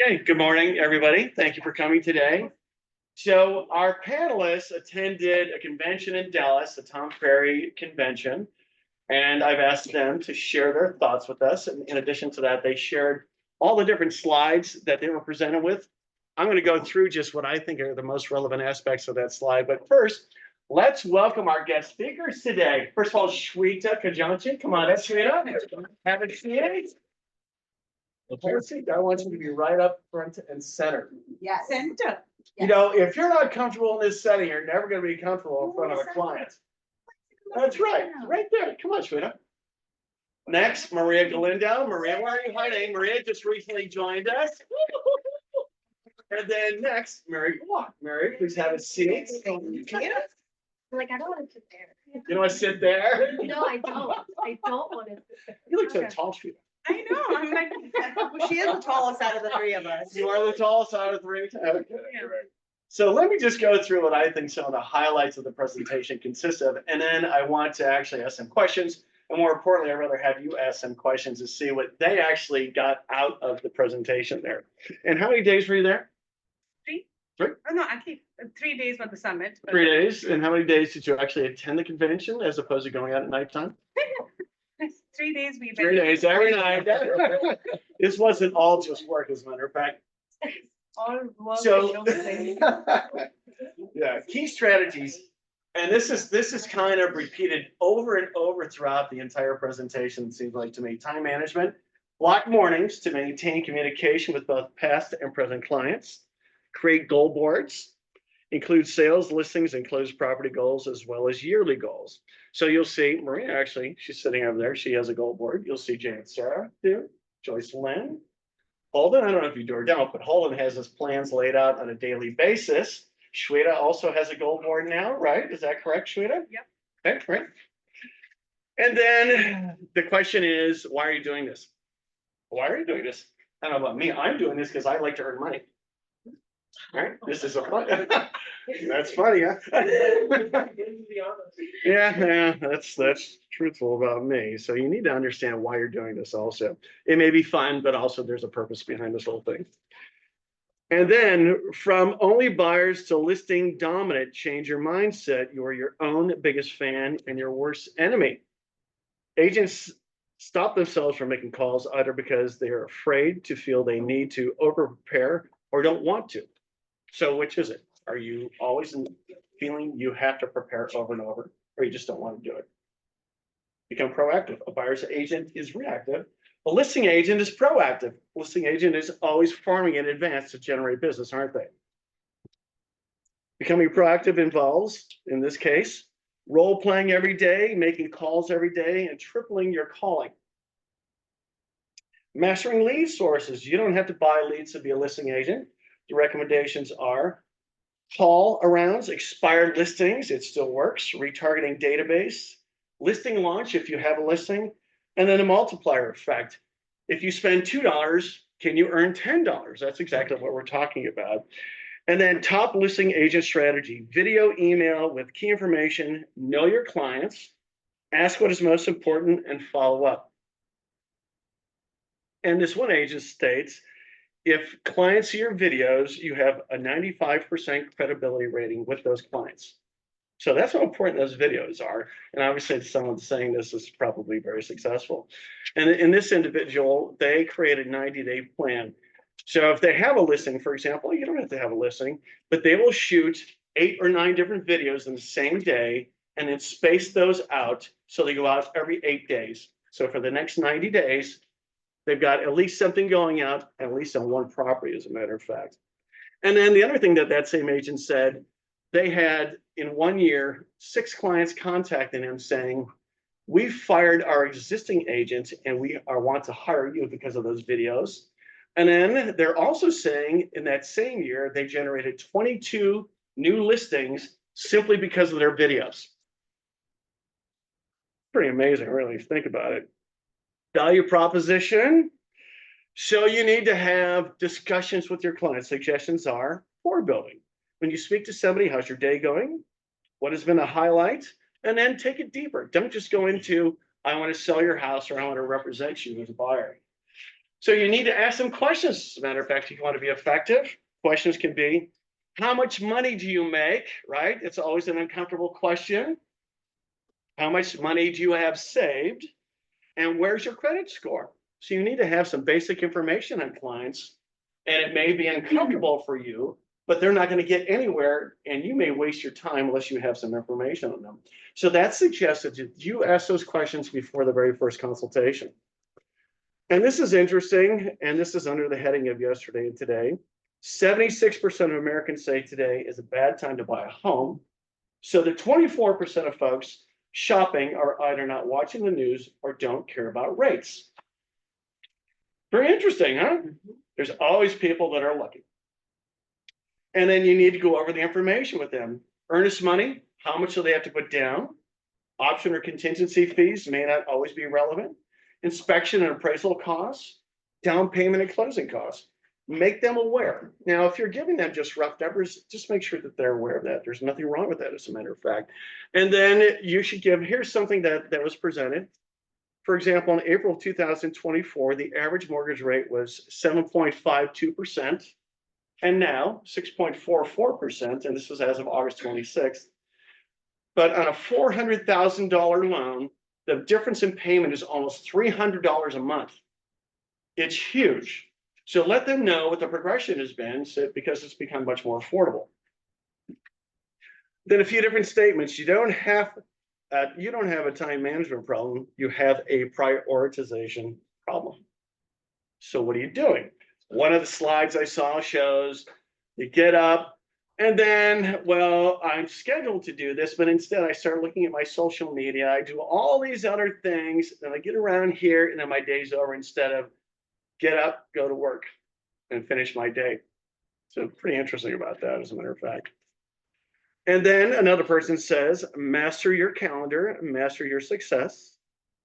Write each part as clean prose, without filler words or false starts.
Okay, good morning, everybody. Thank you for coming today. So our panelists attended a convention in Dallas, the Tom Ferry convention, and I've asked them to share their thoughts with us. And in addition to that, they shared all the different slides that they were presented with. I'm going to go through just what I think are the most relevant aspects of that slide. But first, let's welcome our guest speakers today. First of all, Shweta Khajanchi. Come on, Shweta. Have a seat. I want you to be right up front and center. Yes. Center. You know, if you're not comfortable in this setting, you're never going to be comfortable in front of a client. That's right. Right there. Come on, Shweta. Next, Maria Galindo. Maria, where are you hiding? Maria just recently joined us. And then next, Mary Gwak. Mary, please have a seat. Like, I don't want to sit there. You don't want to sit there? No, I don't. I don't want to sit there. You look so tall, Shweta. I know. I'm like, well, she is the tallest out of the three of us. You are the tallest out of three. Okay, Yeah. great. So let me just go through what I think some of the highlights of the presentation consist of, and then I want to actually ask some questions. And more importantly, I'd rather have you ask some questions to see what they actually got out of the presentation there. And how many days were you there? Three? Three? Oh, no, actually, 3 days for the summit. 3 days. And how many days did you actually attend the convention as opposed to going out at nighttime? 3 days we 3 days every night. This wasn't all just work, as a matter of fact. all work So, and no play. yeah, key strategies. And this is kind of repeated over and over throughout the entire presentation, it seems like to me. Time management, block mornings to maintain communication with both past and present clients, create goal boards, include sales, listings, and closed property goals, as well as yearly goals. So you'll see Maria, actually, she's sitting over there. She has a goal board. You'll see Jane and Sarah do, Joyce Lynn. Holden, I don't know if you do or don't, but Holden has his plans laid out on a daily basis. Shweta also has a goal board now, right? Is that correct, Shweta? Yep. Okay, great. And then the question is, why are you doing this? Why are you doing this? I don't know about me. I'm doing this because I like to earn money. All right, this is a fun. That's funny, huh? Yeah, that's truthful about me. So you need to understand why you're doing this also. It may be fun, but also there's a purpose behind this whole thing. And then from only buyers to listing dominant, change your mindset. You are your own biggest fan and your worst enemy. Agents stop themselves from making calls either because they are afraid to feel they need to over prepare or don't want to. So which is it? Are you always feeling you have to prepare over and over, or you just don't want to do it? Become proactive. A buyer's agent is reactive. A listing agent is proactive. A listing agent is always farming in advance to generate business, aren't they? Becoming proactive involves, in this case, role playing every day, making calls every day, and tripling your calling. Mastering lead sources. You don't have to buy leads to be a listing agent. The recommendations are call arounds, expired listings, it still works, retargeting database, listing launch if you have a listing, and then a multiplier effect. If you spend $2, can you earn $10? That's exactly what we're talking about. And then top listing agent strategy, video, email with key information, know your clients, ask what is most important, and follow up. And this one agent states, if clients see your videos, you have a 95% credibility rating with those clients. So that's how important those videos are. And obviously someone saying this is probably very successful. And in this individual, they created a 90-day plan. So if they have a listing, for example, you don't have to have a listing, but they will shoot 8 or 9 different videos in the same day and then space those out so they go out every 8 days. So for the next 90 days, they've got at least something going out, at least on one property, as a matter of fact. And then the other thing that same agent said, they had in 1 year, 6 clients contacting him saying, we fired our existing agent and we want to hire you because of those videos. And then they're also saying in that same year, they generated 22 new listings simply because of their videos. Pretty amazing, really, if you think about it. Value proposition. So you need to have discussions with your clients. Suggestions are rapport building. When you speak to somebody, how's your day going? What has been a highlight? And then take it deeper. Don't just go into, I want to sell your house or I want to represent you as a buyer. So you need to ask them questions. As a matter of fact, if you want to be effective, questions can be, how much money do you make, right? It's always an uncomfortable question. How much money do you have saved? And where's your credit score? So you need to have some basic information on clients, and it may be uncomfortable for you, but they're not going to get anywhere, and you may waste your time unless you have some information on them. So that's suggested that you ask those questions before the very first consultation. And this is interesting, and this is under the heading of yesterday and today. 76% of Americans say today is a bad time to buy a home. So the 24% of folks shopping are either not watching the news or don't care about rates. Very interesting, huh? There's always people that are looking. And then you need to go over the information with them. Earnest money, how much do they have to put down? Option or contingency fees may not always be relevant. Inspection and appraisal costs, down payment and closing costs. Make them aware. Now, if you're giving them just rough numbers, just make sure that they're aware of that. There's nothing wrong with that, as a matter of fact. And then you should give, here's something that was presented. For example, in April of 2024, the average mortgage rate was 7.52%, and now 6.44%, and this was as of August 26th. But on a $400,000 loan, the difference in payment is almost $300 a month. It's huge. So let them know what the progression has been, because it's become much more affordable. Then a few different statements. You don't have a time management problem. You have a prioritization problem. So what are you doing? One of the slides I saw shows you get up and then, well, I'm scheduled to do this, but instead I start looking at my social media. I do all these other things, then I get around here and then my day's over instead of get up, go to work, and finish my day. So pretty interesting about that, as a matter of fact. And then another person says, master your calendar, master your success,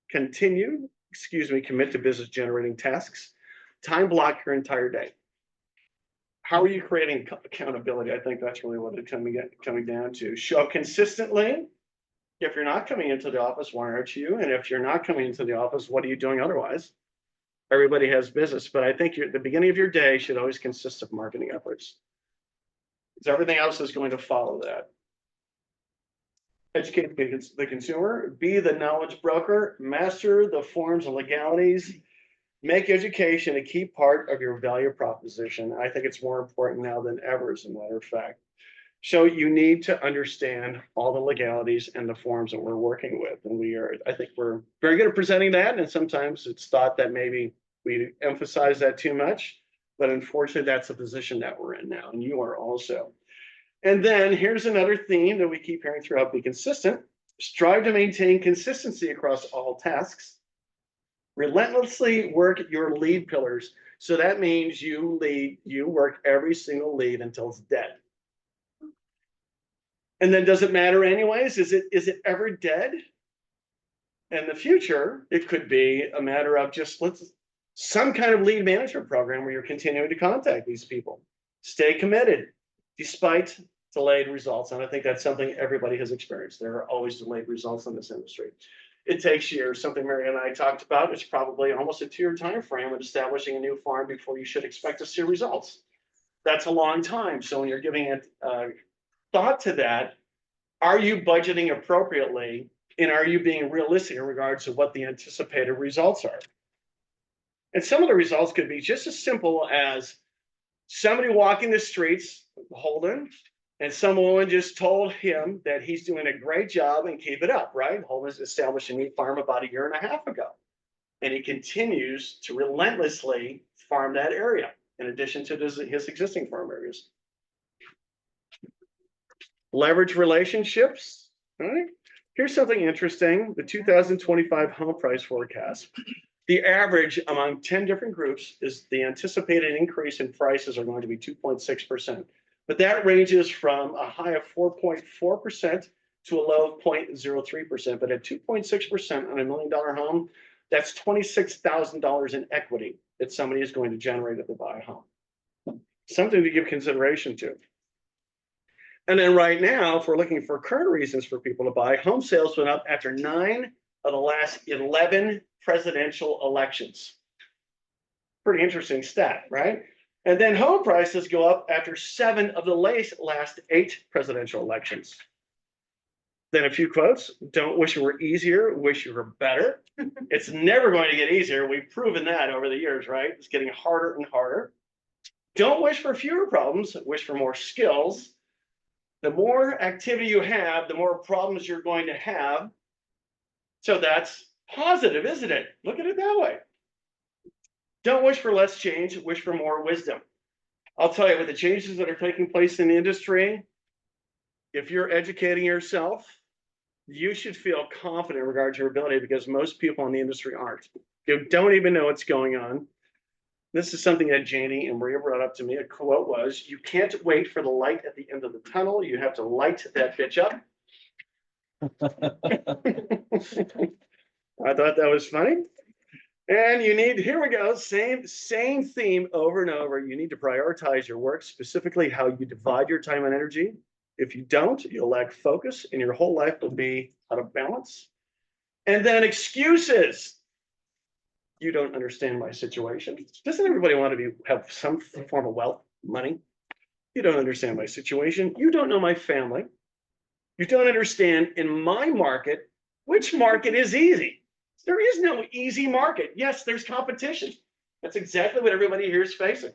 commit to business generating tasks, time block your entire day. How are you creating accountability? I think that's really what it's coming down to. Show up consistently. If you're not coming into the office, why aren't you? And if you're not coming into the office, what are you doing otherwise? Everybody has business, but I think the beginning of your day should always consist of marketing efforts, because everything else is going to follow that. Educate the consumer, be the knowledge broker, master the forms and legalities, make education a key part of your value proposition. I think it's more important now than ever, as a matter of fact. So you need to understand all the legalities and the forms that we're working with. And I think we're very good at presenting that. And sometimes it's thought that maybe we emphasize that too much, but unfortunately that's the position that we're in now. And you are also. And then here's another theme that we keep hearing throughout: be consistent, strive to maintain consistency across all tasks, relentlessly work your lead pillars. So that means you work every single lead until it's dead. And then does it matter anyways? Is it ever dead? In the future, it could be a matter of just some kind of lead management program where you're continuing to contact these people. Stay committed despite delayed results. And I think that's something everybody has experienced. There are always delayed results in this industry. It takes years. Something Mary and I talked about. It's probably almost a 2-year time frame of establishing a new farm before you should expect to see results. That's a long time. So when you're giving it thought to that, are you budgeting appropriately, and are you being realistic in regards to what the anticipated results are? And some of the results could be just as simple as somebody walking the streets, Holden, and some woman just told him that he's doing a great job and keep it up, right? Holden's established a new farm about 1.5 years ago, and he continues to relentlessly farm that area in addition to his existing farm areas. Leverage relationships. All right. Here's something interesting: the 2025 home price forecast. The average among 10 different groups is the anticipated increase in prices are going to be 2.6%. But that ranges from a high of 4.4% to a low of 0.03%. But at 2.6% on $1 million home, that's $26,000 in equity that somebody is going to generate if they buy a home. Something to give consideration to. And then right now, if we're looking for current reasons for people to buy, home sales went up after 9 of the last 11 presidential elections. Pretty interesting stat, right? And then home prices go up after 7 of the last 8 presidential elections. Then a few quotes: don't wish it were easier, wish it were better. It's never going to get easier. We've proven that over the years, right? It's getting harder and harder. Don't wish for fewer problems, wish for more skills. The more activity you have, the more problems you're going to have. So that's positive, isn't it? Look at it that way. Don't wish for less change, wish for more wisdom. I'll tell you, with the changes that are taking place in the industry, if you're educating yourself, you should feel confident in regard to your ability, because most people in the industry aren't. You don't even know what's going on. This is something that Janie and Maria brought up to me. A quote was, "You can't wait for the light at the end of the tunnel. You have to light that bitch up." I thought that was funny. And you need, here we go, same theme over and over. You need to prioritize your work, specifically how you divide your time and energy. If you don't, you'll lack focus and your whole life will be out of balance. And then excuses. You don't understand my situation. Doesn't everybody want to have some form of wealth, money? You don't understand my situation. You don't know my family. You don't understand, in my market, which market is easy. There is no easy market. Yes, there's competition. That's exactly what everybody here is facing.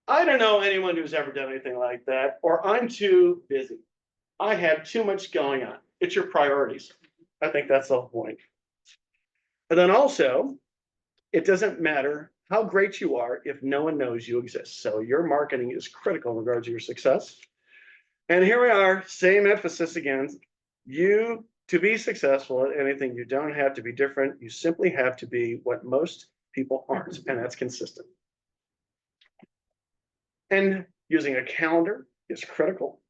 I don't know anyone who's ever done anything like that, or I'm too busy. I have too much going on. It's your priorities. I think that's the whole point. And then also, it doesn't matter how great you are if no one knows you exist. So your marketing is critical in regards to your success. And here we are, same emphasis again. To be successful at anything, you don't have to be different. You simply have to be what most people aren't, and that's consistent. And using a calendar is critical.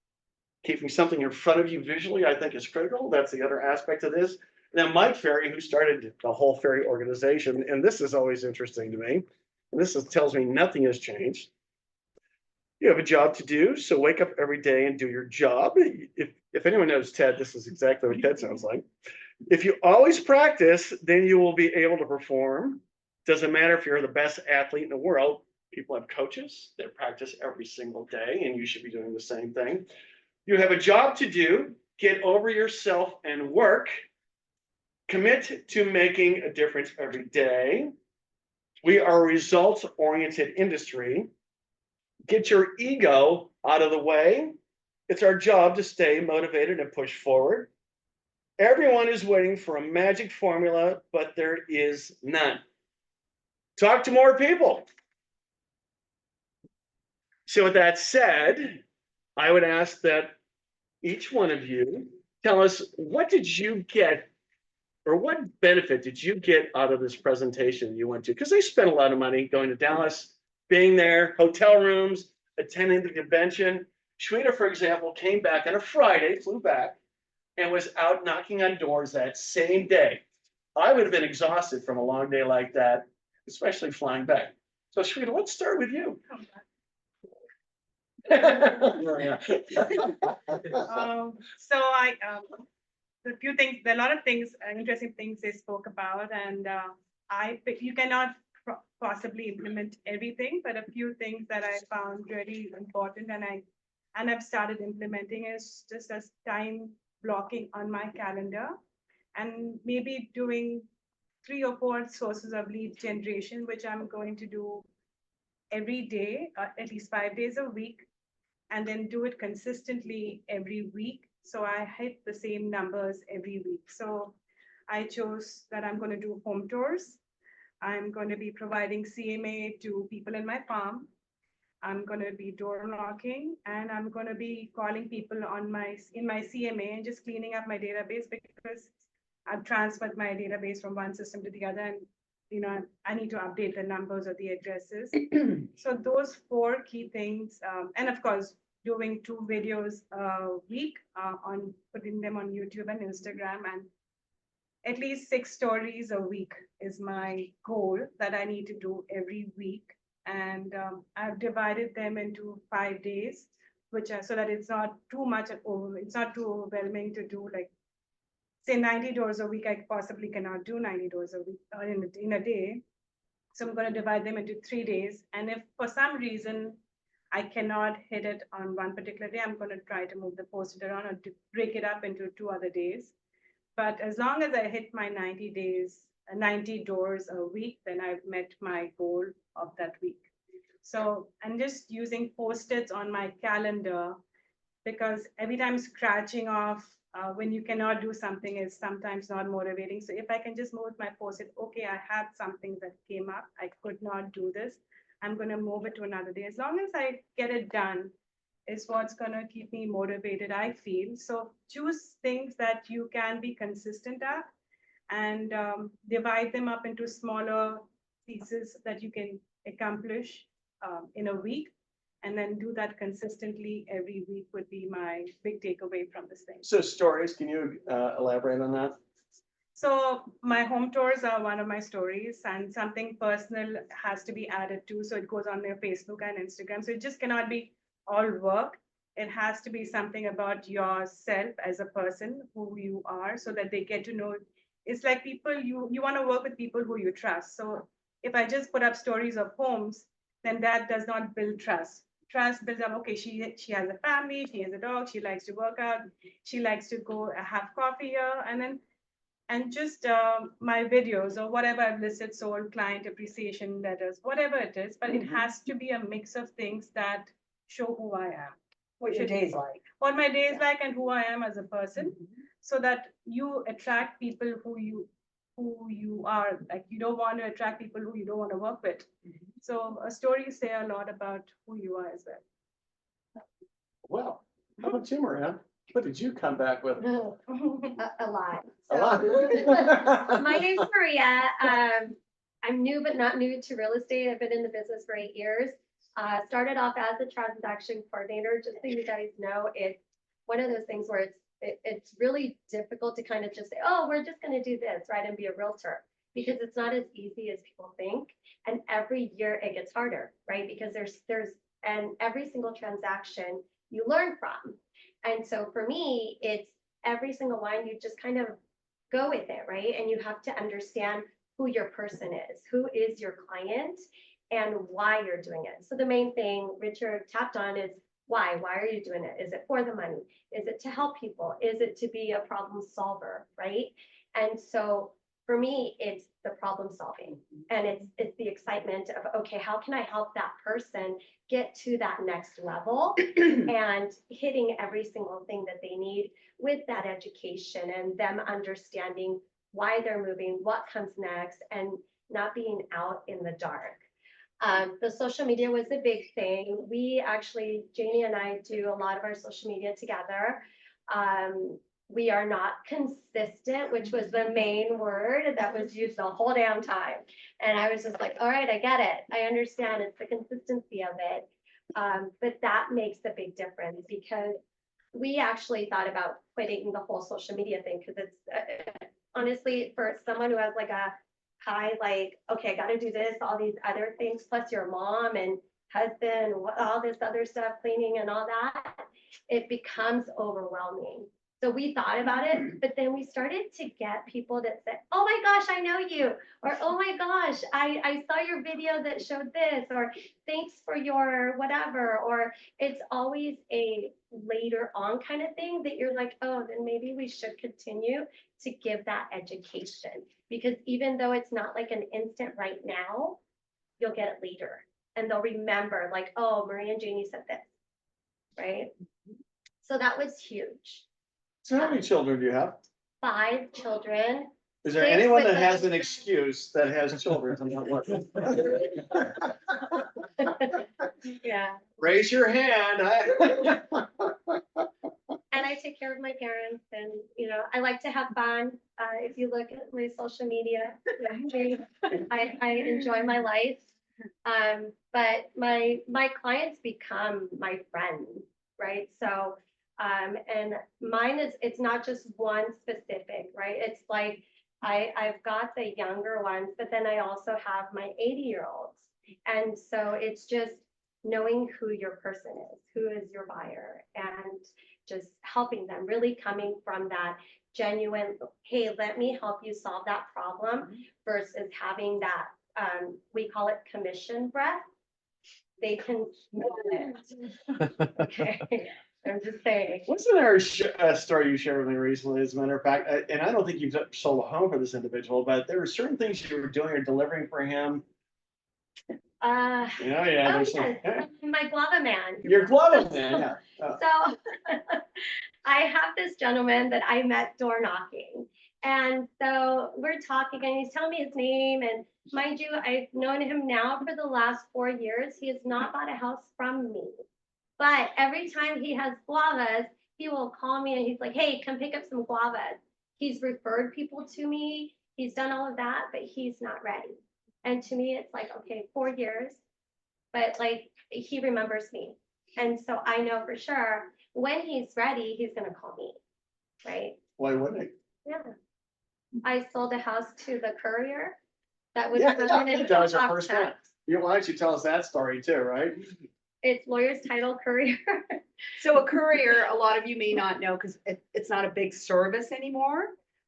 Keeping something in front of you visually, I think, is critical. That's the other aspect of this. Now, Mike Ferry, who started the whole Ferry organization, and this is always interesting to me, and tells me nothing has changed. You have a job to do, so wake up every day and do your job. If anyone knows Ted, this is exactly what Ted sounds like. If you always practice, then you will be able to perform. Doesn't matter if you're the best athlete in the world. People have coaches that practice every single day, and you should be doing the same thing. You have a job to do. Get over yourself and work. Commit to making a difference every day. We are a results-oriented industry. Get your ego out of the way. It's our job to stay motivated and push forward. Everyone is waiting for a magic formula, but there is none. Talk to more people. So with that said, I would ask that each one of you tell us, what did you get, or what benefit did you get out of this presentation you went to? Because they spent a lot of money going to Dallas, being there, hotel rooms, attending the convention. Shweta, for example, came back on a Friday, flew back, and was out knocking on doors that same day. I would have been exhausted from a long day like that, especially flying back. So Shweta, let's start with you. A few things, there are a lot of things, interesting things they spoke about, and you cannot possibly implement everything, but a few things that I found really important and I've started implementing is just as time blocking on my calendar, and maybe doing 3 or 4 sources of lead generation, which I'm going to do every day, at least 5 days a week, and then do it consistently every week. So I hit the same numbers every week. So I chose that I'm going to do home tours. I'm going to be providing CMA to people in my farm. I'm going to be door knocking, and I'm going to be calling people in my CMA and just cleaning up my database, because I've transferred my database from one system to the other, and I need to update the numbers or the addresses. So those 4 key things, and of course, doing 2 videos a week, on putting them on YouTube and Instagram, and at least 6 stories a week is my goal that I need to do every week. And I've divided them into 5 days, so that it's not too much it's not too overwhelming to do, like, say 90 doors a week. I possibly cannot do 90 doors a week in a day. So I'm going to divide them into 3 days. And if for some reason I cannot hit it on one particular day, I'm going to try to move the post around or to break it up into 2 other days. But as long as I hit my 90 days, 90 doors a week, then I've met my goal of that week. So I'm just using Post-its on my calendar because every time scratching off when you cannot do something is sometimes not motivating. So if I can just move my Post-it, okay, I had something that came up, I could not do this, I'm going to move it to another day. As long as I get it done is what's going to keep me motivated, I feel. So choose things that you can be consistent at and divide them up into smaller pieces that you can accomplish in a week, and then do that consistently every week would be my big takeaway from this thing. So stories, can you elaborate on that? So my home tours are one of my stories, and something personal has to be added too. So it goes on their Facebook and Instagram. So it just cannot be all work. It has to be something about yourself as a person, who you are, so that they get to know. It's like people, you want to work with people who you trust. So if I just put up stories of homes, then that does not build trust. Trust builds up, okay, she has a family, she has a dog, she likes to work out, she likes to go have coffee here, and just my videos or whatever I've listed, sold, client appreciation letters, whatever it is, but it has to be a mix of things that show who I am. What your day's like. What my day is like and who I am as a person, so that you attract people who you are. Like, you don't want to attract people who you don't want to work with. So stories say a lot about who you are as well. Well, how about you, Maria? What did you come back with? A lot. A lot. My name's Maria. I'm new, but not new to real estate. I've been in the business for 8 years. Started off as a transaction coordinator. Just so you guys know, it's one of those things where it's really difficult to kind of just say, oh, we're just going to do this, right, and be a realtor, because it's not as easy as people think. And every year it gets harder, right? Because and every single transaction you learn from. And so for me, it's every single one, you just kind of go with it, right? And you have to understand who your person is, who is your client, and why you're doing it. So the main thing Richard tapped on is why. Why are you doing it? Is it for the money? Is it to help people? Is it to be a problem solver, right? And so for me, it's the problem solving, and it's the excitement of, okay, how can I help that person get to that next level and hitting every single thing that they need with that education and them understanding why they're moving, what comes next, and not being out in the dark. The social media was a big thing. We actually, Janie and I do a lot of our social media together. We are not consistent, which was the main word that was used the whole damn time. And I was just like, all right, I get it. I understand. It's the consistency of it. But that makes a big difference, because we actually thought about quitting the whole social media thing, because it's honestly, for someone who has like a high, like, okay, I got to do this, all these other things, plus your mom and husband, all this other stuff, cleaning and all that, it becomes overwhelming. So we thought about it, but then we started to get people that said, oh my gosh, I know you, or oh my gosh, I saw your video that showed this, or thanks for your whatever, or it's always a later on kind of thing that you're like, oh, then maybe we should continue to give that education, because even though it's not like an instant right now, you'll get it later, and they'll remember like, oh, Maria and Janie said this, right? So that was huge. So how many children do you have? 5 children. Is there 6 anyone with that has us. an excuse that has children and not working? Yeah. Raise your hand. And I take care of my parents, and I like to have fun. If you look at my social media, I enjoy my life. But my clients become my friends, right? So and mine it's not just one specific, right? It's like I've got the younger ones, but then I also have my 80-year-olds. And so it's just knowing who your person is, who is your buyer, and just helping them, really coming from that genuine, hey, let me help you solve that problem, versus having that we call it commission breath. They can smell it. Okay, I'm just saying. Wasn't there a story you shared with me recently, as a matter of fact, and I don't think you've sold a home for this individual, but there were certain things you were doing or delivering for him. Uh, Yeah, oh there's yes, my guava man. Your glove, man, yeah. So I have this gentleman that I met door knocking. And so we're talking and he's telling me his name. And mind you, I've known him now for the last 4 years. He has not bought a house from me. But every time he has guavas, he will call me and he's like, hey, come pick up some guavas. He's referred people to me. He's done all of that, but he's not ready. And to me, it's like, okay, 4 years, but like he remembers me. And so I know for sure when he's ready, he's going to call me. Right. Why wouldn't he? Yeah. I sold a house to the courier that was. Yeah, coming in that was your off first tax. one. Why don't you tell us that story too, right? It's lawyer's title courier. So a courier, a lot of you may not know because it's not a big service anymore,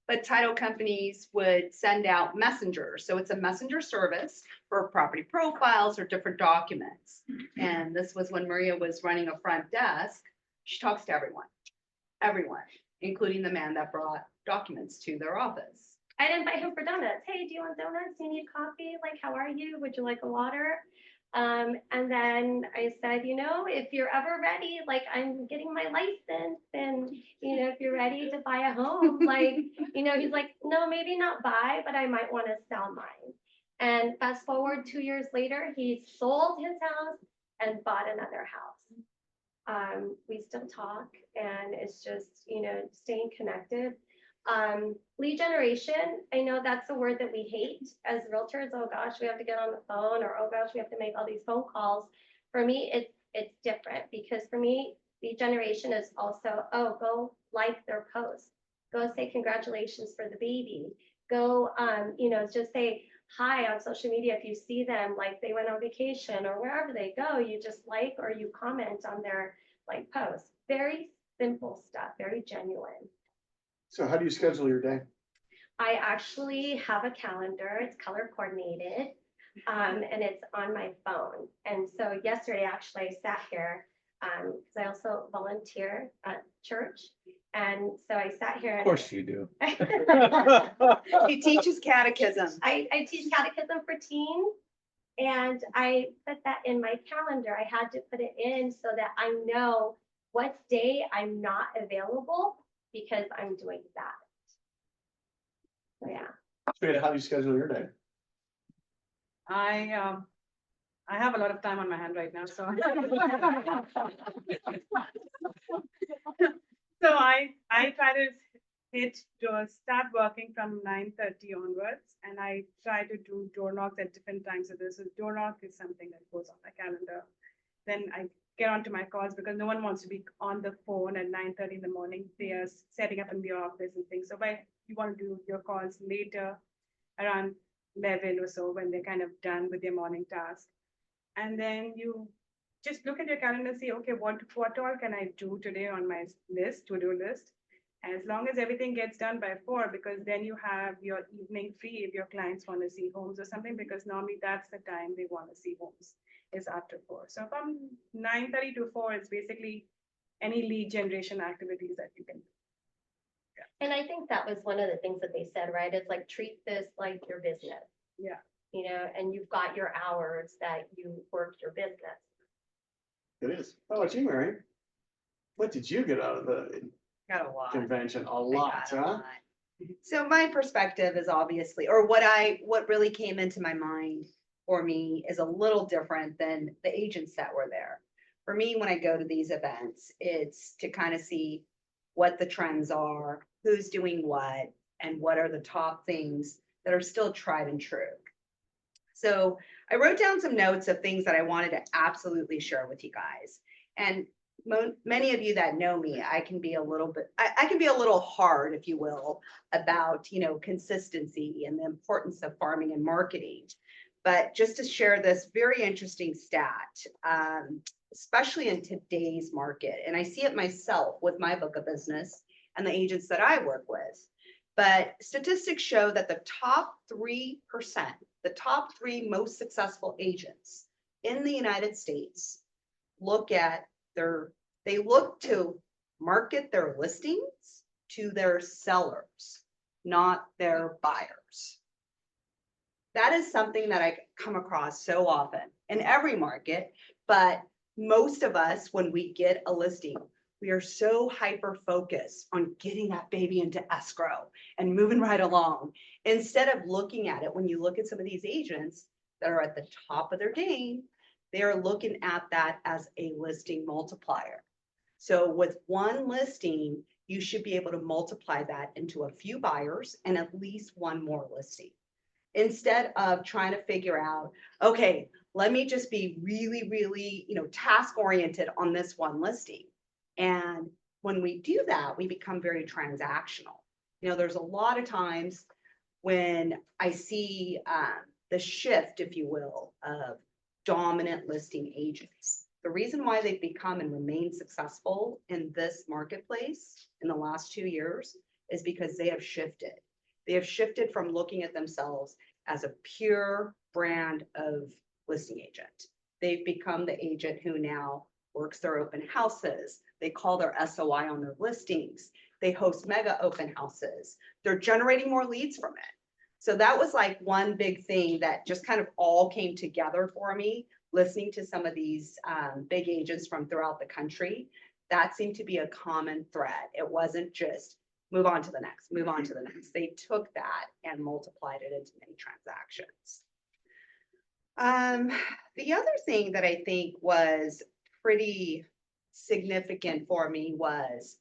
but title companies would send out messengers. So it's a messenger service for property profiles or different documents. And this was when Maria was running a front desk. She talks to everyone, including the man that brought documents to their office. I'd invite him for donuts. Hey, do you want donuts? Do you need coffee? Like, how are you? Would you like a water? And then I said, if you're ever ready, like I'm getting my license and, if you're ready to buy a home, like, he's like, no, maybe not buy, but I might want to sell mine. And fast forward 2 years later, he sold his house and bought another house. We still talk and it's just, staying connected. Lead generation, I know that's a word that we hate as realtors. Oh gosh, we have to get on the phone, or oh gosh, we have to make all these phone calls. For me, it's different because for me, lead generation is also, oh, go like their post, go say congratulations for the baby, go, just say hi on social media. If you see them, like they went on vacation or wherever they go, you just like or you comment on their like post. Very simple stuff, very genuine. So how do you schedule your day? I actually have a calendar. It's color coordinated, and it's on my phone. And so yesterday, actually, I sat here because I also volunteer at church. And so I sat here. Of course you do. He teaches catechism. I teach catechism for teens. And I put that in my calendar. I had to put it in so that I know what day I'm not available because I'm doing that. So yeah. Shweta, how do you schedule your day? I have a lot of time on my hand right now, so. So I try to start working from 9:30 onwards, and I try to do door knocks at different times. So this door knock is something that goes on my calendar. Then I get onto my calls because no one wants to be on the phone at 9:30 in the morning. They are setting up in the office and things. So you want to do your calls later, around 11 or so, when they're kind of done with their morning task. And then you just look at your calendar and say, okay, what all can I do today on my to-do list? As long as everything gets done by 4, because then you have your evening free if your clients want to see homes or something, because normally that's the time they want to see homes, is after 4. So from 9:30 to 4, it's basically any lead generation activities that you can do. And I think that was one of the things that they said, right? It's like, treat this like your business. Yeah. And you've got your hours that you work your business. It is. How about you, Mary? What did you get out of the Got a lot. convention? A I lot, got a huh? lot. So my perspective is obviously, or what really came into my mind for me is a little different than the agents that were there. For me, when I go to these events, it's to kind of see what the trends are, who's doing what, and what are the top things that are still tried and true. So I wrote down some notes of things that I wanted to absolutely share with you guys. And many of you that know me, I can be a little hard, if you will, about, consistency and the importance of farming and marketing. But just to share this very interesting stat, especially in today's market, and I see it myself with my book of business and the agents that I work with, But statistics show that the top 3%, the top 3 most successful agents in the United States they look to market their listings to their sellers, not their buyers. That is something that I come across so often in every market, but most of us, when we get a listing, we are so hyper focused on getting that baby into escrow and moving right along. Instead of looking at it, when you look at some of these agents that are at the top of their game, they are looking at that as a listing multiplier. So with one listing, you should be able to multiply that into a few buyers and at least one more listing. Instead of trying to figure out, okay, let me just be really, really, task oriented on this one listing. And when we do that, we become very transactional. There's a lot of times when I see the shift, if you will, of dominant listing agents. The reason why they've become and remain successful in this marketplace in the last 2 years is because they have shifted. They have shifted from looking at themselves as a pure brand of listing agent. They've become the agent who now works their open houses. They call their SOI on their listings. They host mega open houses. They're generating more leads from it. So that was like one big thing that just kind of all came together for me, listening to some of these big agents from throughout the country. That seemed to be a common thread. It wasn't just move on to the next, move on to the next. They took that and multiplied it into many transactions. The other thing that I think was pretty significant for me was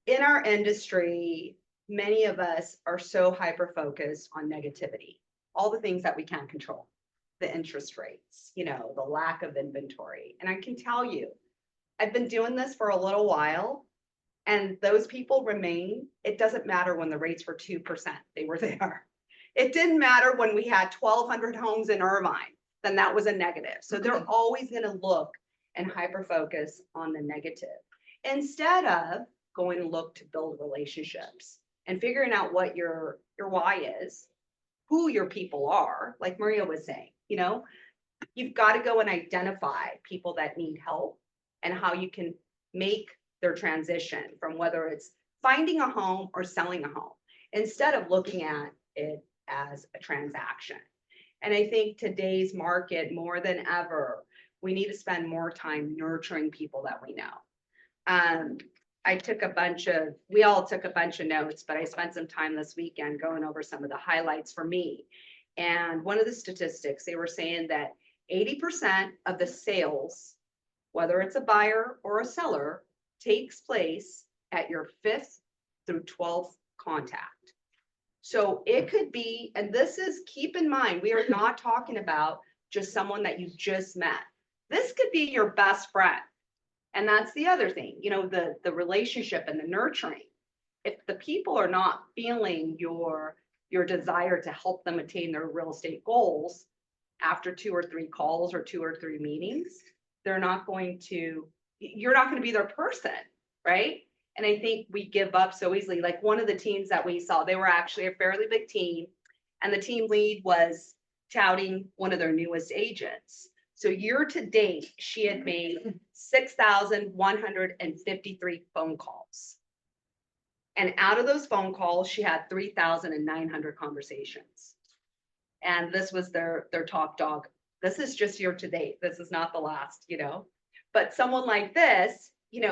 in our industry, many of us are so hyper-focused on negativity, all the things that we can't control, the interest rates, the lack of inventory. And I can tell you, I've been doing this for a little while, and those people remain. It doesn't matter when the rates were 2%, they were there. It didn't matter when we had 1,200 homes in Irvine, then that was a negative. So they're always going to look and hyper-focus on the negative instead of going to look to build relationships and figuring out what your why is, who your people are, like Maria was saying. You've got to go and identify people that need help and how you can make their transition from whether it's finding a home or selling a home, instead of looking at it as a transaction. And I think today's market, more than ever, we need to spend more time nurturing people that we know. We all took a bunch of notes, but I spent some time this weekend going over some of the highlights for me. And one of the statistics, they were saying that 80% of the sales, whether it's a buyer or a seller, takes place at your 5th through 12th contact. So it could be, and this is, keep in mind, we are not talking about just someone that you just met. This could be your best friend. And that's the other thing, the relationship and the nurturing. If the people are not feeling your desire to help them attain their real estate goals after 2 or 3 calls or 2 or 3 meetings, you're not going to be their person, right? And I think we give up so easily. Like one of the teams that we saw, they were actually a fairly big team, and the team lead was touting one of their newest agents. So year to date, she had made 6,153 phone calls. And out of those phone calls, she had 3,900 conversations. And this was their top dog. This is just year to date. This is not the last, But someone like this,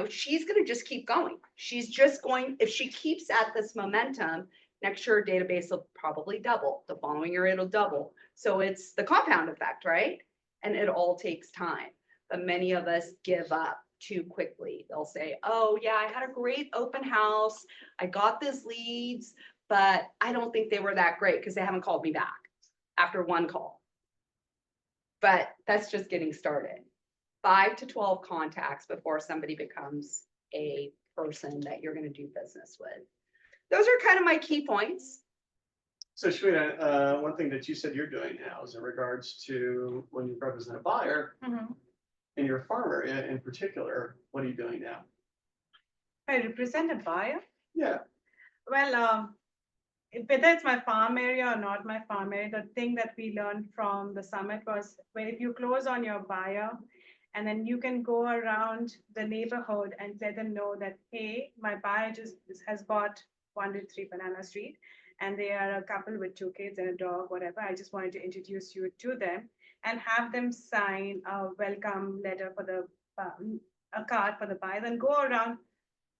she's going to just keep going. She's just going, if she keeps at this momentum, next year her database will probably double. The following year it'll double. So it's the compound effect, right? And it all takes time. But many of us give up too quickly. They'll say, oh yeah, I had a great open house. I got these leads, but I don't think they were that great because they haven't called me back after 1 call. But that's just getting started. 5 to 12 contacts before somebody becomes a person that you're going to do business with. Those are kind of my key points. So Shweta, one thing that you said you're doing now is in regards to when you represent a buyer and you're a farmer in particular, what are you doing now? I represent a buyer. Yeah. Well, whether it's my farm area or not my farm area, the thing that we learned from the summit was when if you close on your buyer, and then you can go around the neighborhood and let them know that, hey, my buyer just has bought 123 Banana Street, and they are a couple with 2 kids and a dog, whatever. I just wanted to introduce you to them and have them sign a welcome letter for the a card for the buyer, then go around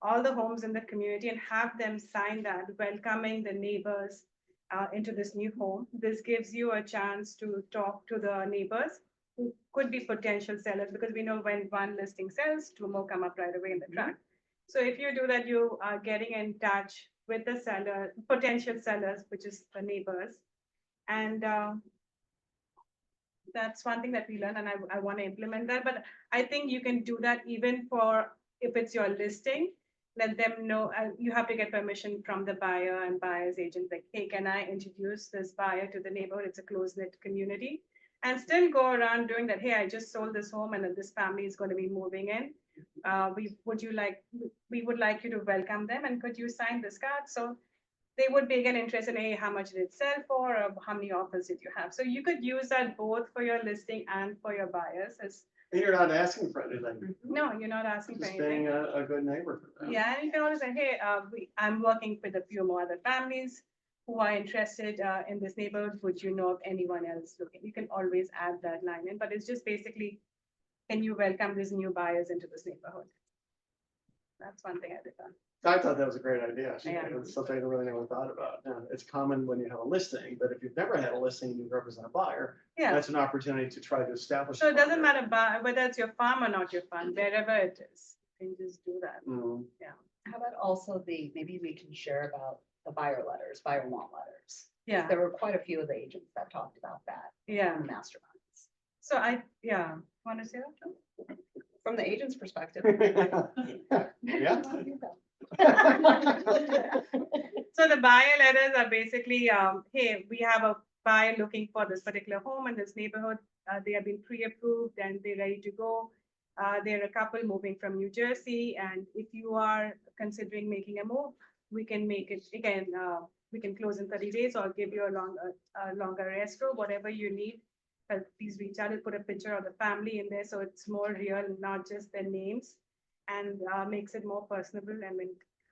all the homes in the community and have them sign that, welcoming the neighbors into this new home. This gives you a chance to talk to the neighbors who could be potential sellers, because we know when one listing sells, two more come up right away in the track. So if you do that, you are getting in touch with the seller, potential sellers, which is the neighbors. And that's one thing that we learned, and I want to implement that. But I think you can do that even for if it's your listing. Let them know you have to get permission from the buyer and buyer's agent. Like, hey, can I introduce this buyer to the neighborhood? It's a close knit community, and still go around doing that. Hey, I just sold this home, and this family is going to be moving in. We would like you to welcome them, and could you sign this card? So they would be again interested in, hey, how much did it sell for, or how many offers did you have? So you could use that both for your listing and for your buyers. And you're not asking for anything, No, you're not asking for just anything. being a good neighbor for them. Yeah, and you can always say, hey, I'm working with a few more other families who are interested in this neighborhood. Would you know of anyone else looking? You can always add that line in, but it's just basically, can you welcome these new buyers into this neighborhood? That's one thing I did on. I thought that was a great idea. Yeah. It's something I really never thought about. It's common when you have a listing, but if you've never had a listing and you represent a buyer, Yeah, that's an opportunity to try to establish. so it a doesn't buyer. matter whether it's your farm or not your farm, wherever it is, you can just do that. Mm. How about also maybe we can share about the buyer letters, buyer want letters. Yeah, There were quite a few of the agents that talked about that yeah. in the masterminds. So want to say that, John? From the agent's perspective. Yeah. So the buyer letters are basically, hey, we have a buyer looking for this particular home in this neighborhood. They have been pre-approved and they're ready to go. They're a couple moving from New Jersey, and if you are considering making a move, we can make it again. We can close in 30 days or give you a longer escrow, whatever you need. But please reach out and put a picture of the family in there so it's more real, not just their names, and makes it more personable. And when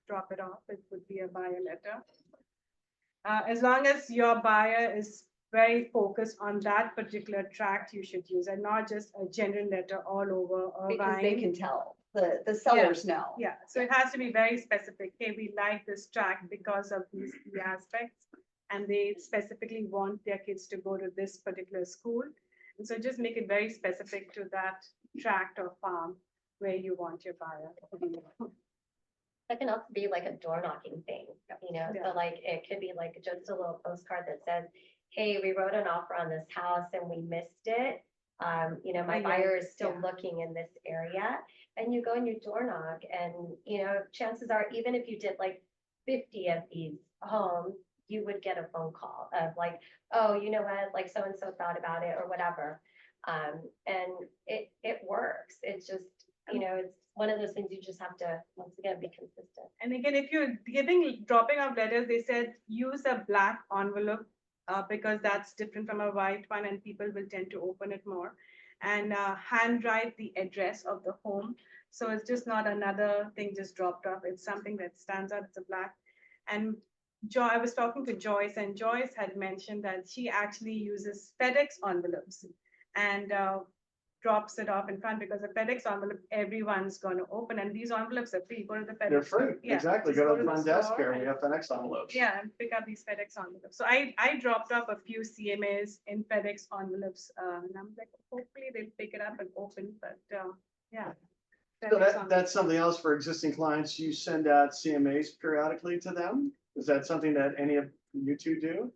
drop it off, it would be a buyer letter. As long as your buyer is very focused on that particular tract, you should use it, not just a general letter all over Because they Irvine. can tell, the sellers know. Yeah, so it has to be very specific. Hey, we like this tract because of these aspects, and they specifically want their kids to go to this particular school. And so just make it very specific to that tract or farm where you want your buyer to be. That can also be like a door knocking thing, Yeah. so like, it could be like just a little postcard that says, hey, we wrote an offer on this house and we missed it. My Oh, yeah, buyer is still yeah. looking in this area, and you go and you door knock, and, chances are, even if you did like 50 of these homes, you would get a phone call of like, oh, you know what, like so-and-so thought about it or whatever. And it works. It's just, it's one of those things you just have to, once again, be consistent. And again, if you're dropping off letters, they said use a black envelope because that's different from a white one, and people will tend to open it more. And handwrite the address of the home. So it's just not another thing just dropped off. It's something that stands out. It's a black. And I was talking to Joyce, and Joyce had mentioned that she actually uses FedEx envelopes and drops it off in front, because a FedEx envelope everyone's going to open, and these envelopes are free. Go to the FedEx. They're free, Yeah, exactly. just Go to the the front desk store here, we and- have FedEx envelopes. Yeah, and pick up these FedEx envelopes. So I dropped off a few CMAs in FedEx envelopes, and I'm like, hopefully they'll pick it up and open, but yeah. So FedEx envelopes. that's something else for existing clients. You send out CMAs periodically to them? Is that something that any of you two do?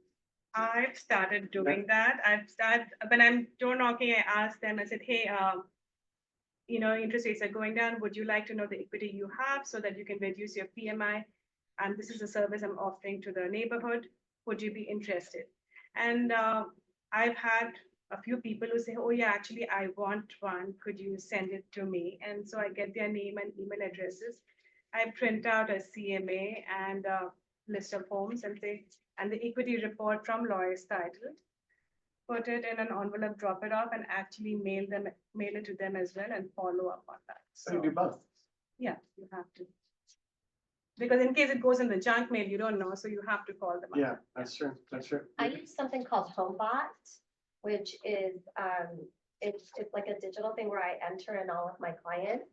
I've started doing that. When I'm door knocking, I ask them, I said, hey, interest rates are going down. Would you like to know the equity you have so that you can reduce your PMI? And this is a service I'm offering to the neighborhood. Would you be interested? And I've had a few people who say, oh yeah, actually I want one. Could you send it to me? And so I get their name and email addresses. I print out a CMA and list of homes and say, and the equity report from lawyers titled, put it in an envelope, drop it off, and actually mail it to them as well and follow up on that. So you do both. Yeah, you have to. Because in case it goes in the junk mail, you don't know, so you have to call them up. Yeah, that's true. That's true. I use something called HomeBot, which is, it's like a digital thing where I enter in all of my clients.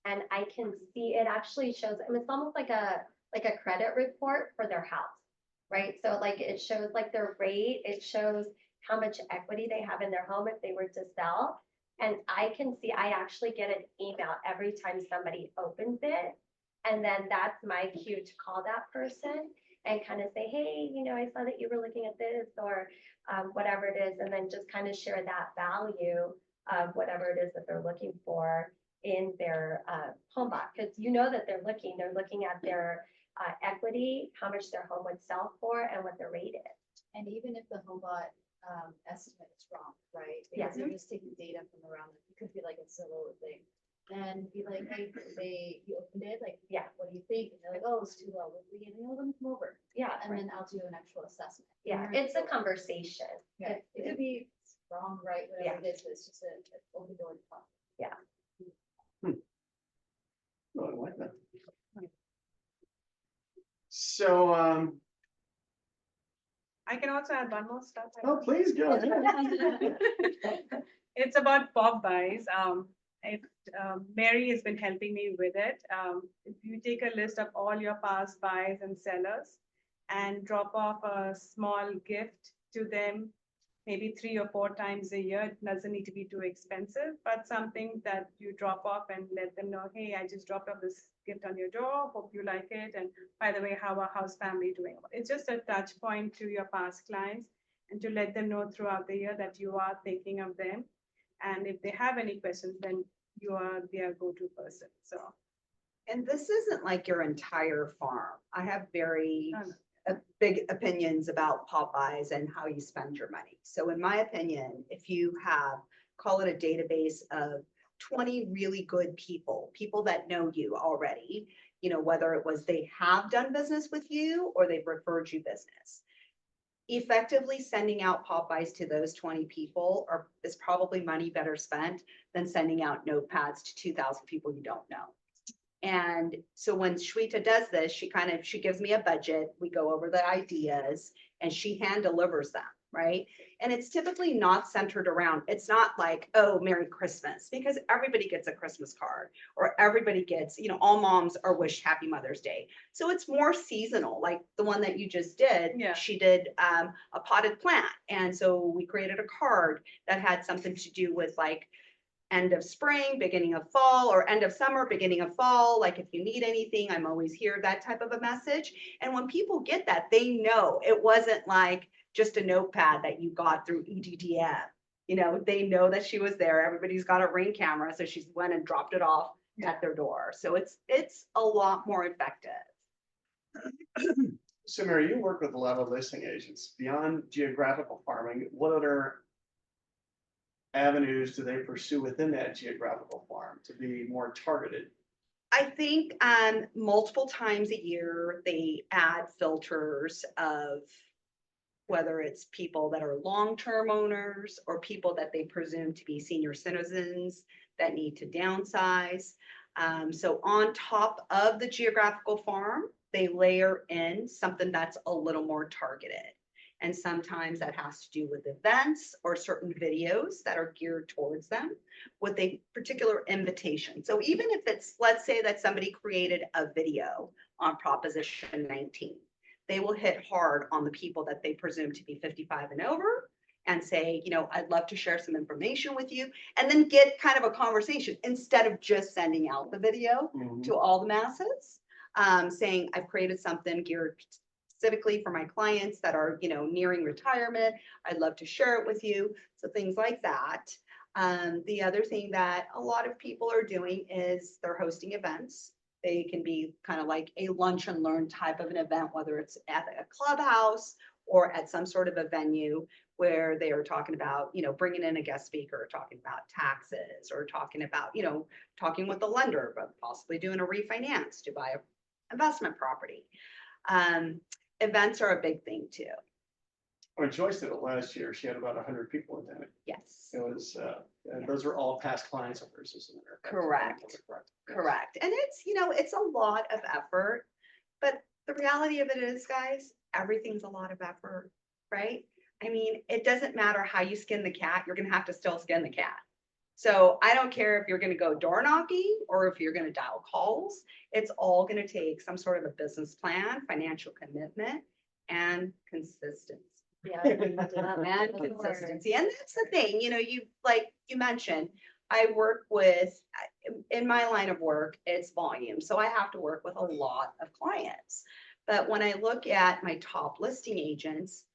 And I can see, it actually shows, I mean, it's almost like a credit report for their house, right? So like, it shows like their rate, it shows how much equity they have in their home if they were to sell. And I can see, I actually get an email every time somebody opens it. And then that's my cue to call that person and kind of say, hey, you know, I saw that you were looking at this, or whatever it is, and then just kind of share that value of whatever it is that they're looking for in their home bot. Because you know that they're looking at their equity, how much their home would sell for, and what the rate is. And even if the HomeBot estimate is wrong, right? Yeah. Because they're just taking data from around, it could be like a solo thing. And be like, hey, you opened it, like, Yeah. what do you think? And they're like, oh, it's too low. Let me come over. Yeah, And then I'll do an actual assessment. yeah, And it's a you're- conversation. Yeah, it could be wrong, right, whatever it is, but it's just an open door to talk. Oh, I like that. So, I can also add one more stuff. oh, please go ahead. It's about pop buys. Mary has been helping me with it. If you take a list of all your past buys and sellers and drop off a small gift to them, maybe 3 or 4 times a year, it doesn't need to be too expensive, but something that you drop off and let them know, hey, I just dropped off this gift on your door, hope you like it. And by the way, how's family doing? It's just a touch point to your past clients and to let them know throughout the year that you are thinking of them. And if they have any questions, then you are their go-to person. So. And this isn't like your entire farm. I have very No, no. big opinions about Popeyes and how you spend your money. So in my opinion, if you have, call it a database of 20 really good people that know you already, you know, whether it was they have done business with you or they've referred you business. Effectively sending out Popeyes to those 20 people is probably money better spent than sending out notepads to 2,000 people you don't know. And so when Shweta does this, she gives me a budget, we go over the ideas, and she hand delivers them, right? And it's typically not centered around, it's not like, oh, Merry Christmas, because everybody gets a Christmas card, or everybody gets, you know, all moms are wished Happy Mother's Day. So it's more seasonal, like the one that you just did. Yeah. She did a potted plant. And so we created a card that had something to do with like end of spring, beginning of fall, or end of summer, beginning of fall. Like if you need anything, I'm always here, that type of a message. And when people get that, they know it wasn't like just a notepad that you got through EDDM. You know, they know that she was there. Everybody's got a Ring camera. So she went and dropped it off at their door. So it's a lot more effective. So Mary, you work with a lot of listing agents. Beyond geographical farming, what other avenues do they pursue within that geographical farm to be more targeted? I think multiple times a year, they add filters of whether it's people that are long-term owners or people that they presume to be senior citizens that need to downsize. So on top of the geographical farm, they layer in something that's a little more targeted. And sometimes that has to do with events or certain videos that are geared towards them with a particular invitation. So even if it's, let's say that somebody created a video on Proposition 19, they will hit hard on the people that they presume to be 55 and over and say, you know, I'd love to share some information with you, and then get kind of a conversation instead of just sending out the video to all the masses, saying I've created something geared specifically for my clients that are, you know, nearing retirement. I'd love to share it with you. So things like that. The other thing that a lot of people are doing is they're hosting events. They can be kind of like a lunch and learn type of an event, whether it's at a clubhouse or at some sort of a venue where they are talking about, you know, bringing in a guest speaker, talking about taxes, or talking about, you know, talking with the lender, but possibly doing a refinance to buy an investment property. Events are a big thing too. When Joyce did it last year, she had about 100 people attend it. Yes, It was, and those were all past clients of hers, isn't there? Correct. correct. And it's, it's a lot of effort, but the reality of it is, guys, everything's a lot of effort, right? I mean, it doesn't matter how you skin the cat, you're gonna have to still skin the cat. So I don't care if you're gonna go door knocking or if you're gonna dial calls, it's all gonna take some sort of a business plan, financial commitment, and consistency. Yeah. And consistency. And that's the thing, like you mentioned, I work with, in my line of work, it's volume. So I have to work with a lot of clients. But when I look at my top listing agents,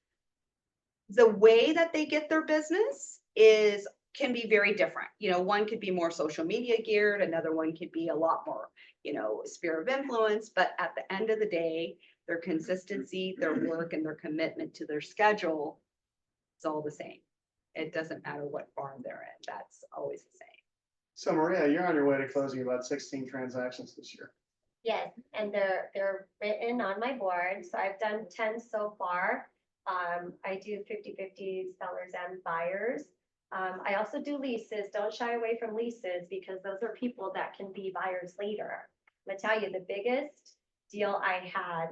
the way that they get their business can be very different. One could be more social media geared, another one could be a lot more, sphere of influence. But at the end of the day, their consistency, their work, and their commitment to their schedule is all the same. It doesn't matter what farm they're in. That's always the same. So Maria, you're on your way to closing about 16 transactions this year. Yes, and they're written on my board, so I've done 10 so far. I do 50-50 sellers and buyers. I also do leases. Don't shy away from leases because those are people that can be buyers later. I'm gonna tell you, the biggest deal I had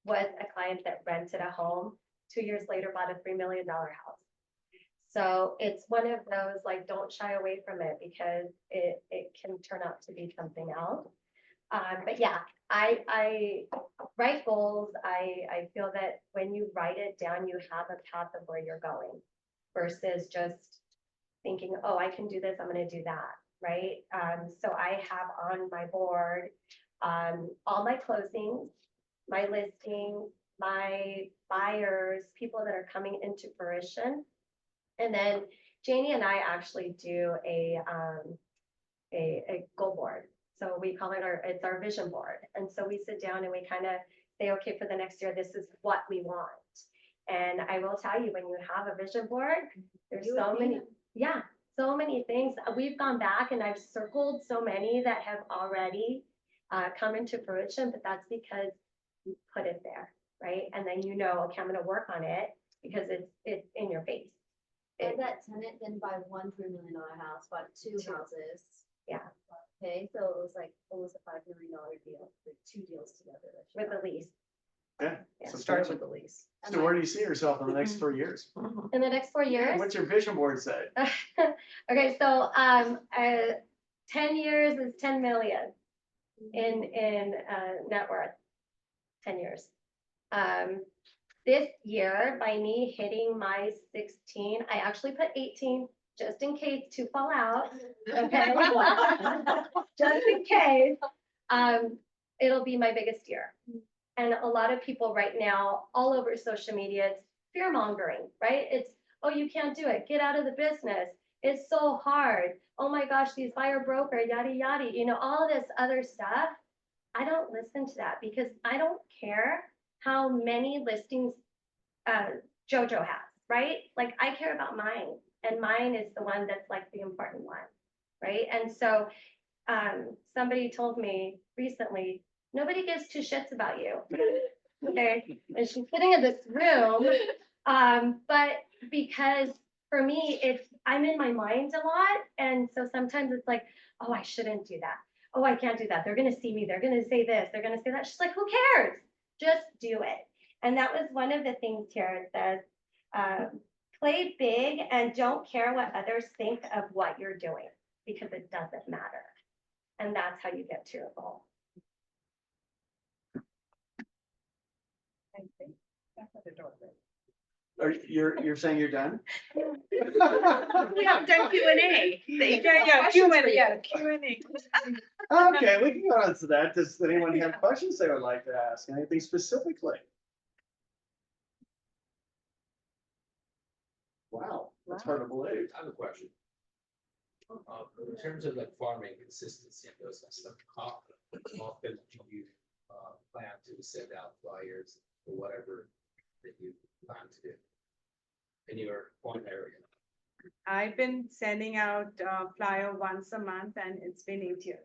was a client that rented a home, 2 years later bought a $3 million house. So it's one of those, like, don't shy away from it because it can turn out to be something else. But yeah, I write goals. I feel that when you write it down, you have a path of where you're going versus just thinking, oh, I can do this, I'm going to do that, right? So I have on my board all my closings, my listings, my buyers, people that are coming into fruition. And then Janie and I actually do a goal board. So we call it it's our vision board. And so we sit down and we kind of say, okay, for the next year, this is what we want. And I will tell you, when you have a vision board, there's so many things. We've gone back and I've circled so many that have already come into fruition, but that's because you put it there, right? And then okay, I'm going to work on it because it's in your face. That tenant didn't buy one $3 million house, bought two houses. Yeah. Okay, so it was like almost a $5 million deal, like 2 deals together. With a lease. Yeah. Yeah. So Started with the lease. So where do you see yourself in the next 3 years? In the next 4 years. What's your vision board say? Okay, so 10 years is 10 million in net worth. 10 years. This year, by me hitting my 16, I actually put 18 just in case to fall out. Okay, just in case. It'll be my biggest year. And a lot of people right now, all over social media, it's fear mongering, right? It's, oh, you can't do it. Get out of the business. It's so hard. Oh my gosh, these buyer broker, yada, yada, all this other stuff. I don't listen to that because I don't care how many listings JoJo has, right? Like, I care about mine, and mine is the one that's like the important one, right? And so somebody told me recently, nobody gives 2 shits about you. Okay, and she's sitting in this room, but because for me, I'm in my mind a lot, and so sometimes it's like, oh, I shouldn't do that. Oh, I can't do that. They're gonna see me. They're gonna say this. They're gonna say that. She's like, who cares? Just do it. And that was one of the things here. It says, play big and don't care what others think of what you're doing because it doesn't matter. And that's how you get to your goal. You're saying you're done? We haven't done Q&A. Yeah, Q&A. Okay, we can go on to that. Does anyone have questions they would like to ask? Anything specifically? Wow, that's hard to believe. I have a question. In terms of like farming consistency and those kind of stuff, how often do you plan to send out flyers or whatever that you plan to do in your farm area? I've been sending out flyer once a month and it's been 8 years.